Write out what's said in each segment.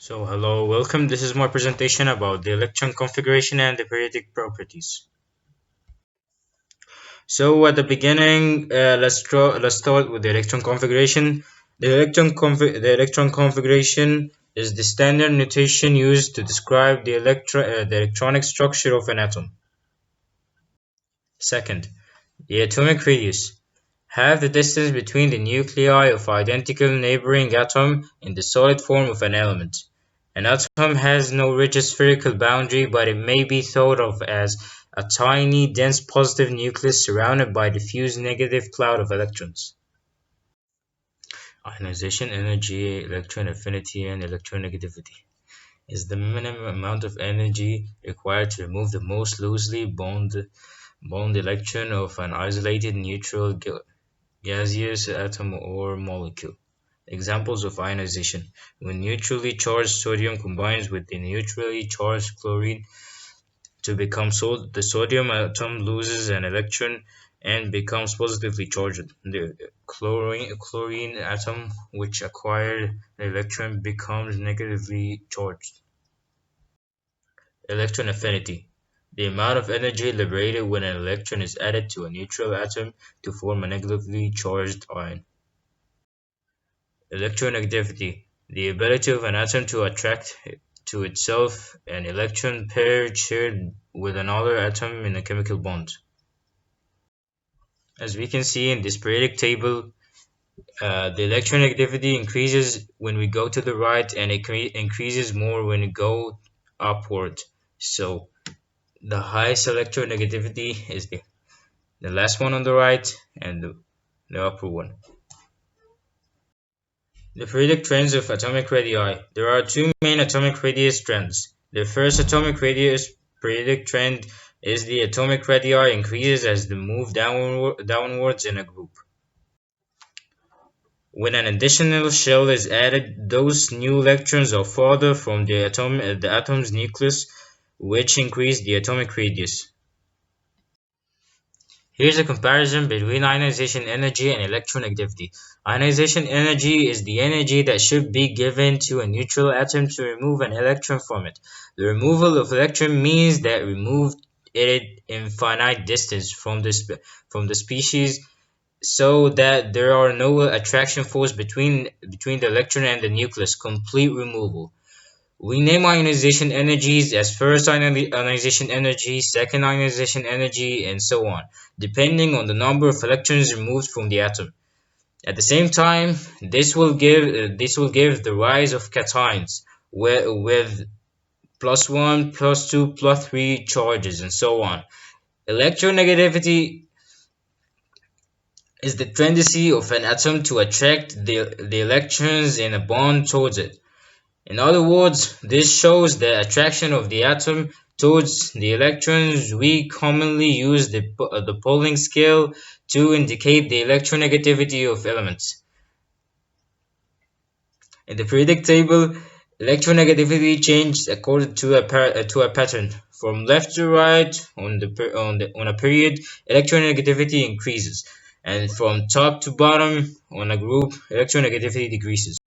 Hello, welcome. This is my presentation about the electron configuration and the periodic properties. At the beginning, let's start with the electron configuration. The electron configuration is the standard notation used to describe the electronic structure of an atom. Second, the atomic radius. Half the distance between the nuclei of identical neighboring atom in the solid form of an element. An atom has no rigid spherical boundary, but it may be thought of as a tiny, dense positive nucleus surrounded by a diffuse negative cloud of electrons. Ionization energy, electron affinity, and electronegativity is the minimum amount of energy required to remove the most loosely bound electron of an isolated neutral gaseous atom or molecule. Examples of ionization: when neutrally charged sodium combines with the neutrally charged chlorine to become salt, the sodium atom loses an electron and becomes positively charged. The chlorine atom, which acquired the electron, becomes negatively charged. Electron affinity: the amount of energy liberated when an electron is added to a neutral atom to form a negatively charged ion. Electronegativity: the ability of an atom to attract to itself an electron pair shared with another atom in a chemical bond. As we can see in this periodic table, the electronegativity increases when we go to the right, and it increases more when we go upward. So the highest electronegativity is the last one on the right and the upper one. The periodic trends of atomic radii. There are two main atomic radius trends. The first atomic radius periodic trend is the atomic radii increases as they move downwards in a group. When an additional shell is added, those new electrons are farther from the atom's nucleus, which increase the atomic radius. Here's a comparison between ionization energy and electronegativity. Ionization energy is the energy that should be given to a neutral atom to remove an electron from it. The removal of electron means that removed it infinite distance from the species, so that there are no attraction force between the electron and the nucleus. Complete removal. We name ionization energies as first ionization energy, second ionization energy, and so on, depending on the number of electrons removed from the atom. At the same time, this will give the rise of cations with +1, +2, +3 charges, and so on. Electronegativity is the tendency of an atom to attract the electrons in a bond towards it. In other words, this shows the attraction of the atom towards the electrons. We commonly use the Pauling scale to indicate the electronegativity of elements. In the periodic table, electronegativity changes according to a pattern. From left to right on a period, electronegativity increases, and from top to bottom on a group, electronegativity decreases.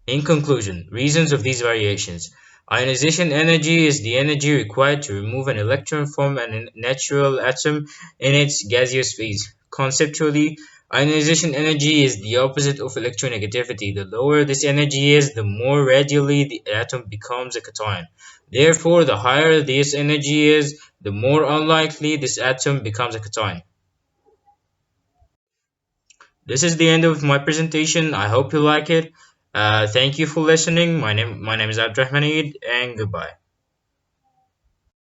In conclusion, reasons of these variations. Ionization energy is the energy required to remove an electron from a natural atom in its gaseous phase. Conceptually, ionization energy is the opposite of electronegativity. The lower this energy is, the more readily the atom becomes a cation. Therefore, the higher this energy is, the more unlikely this atom becomes a cation. This is the end of my presentation. I hope you like it. Thank you for listening. My name is Abdelrahman, and goodbye.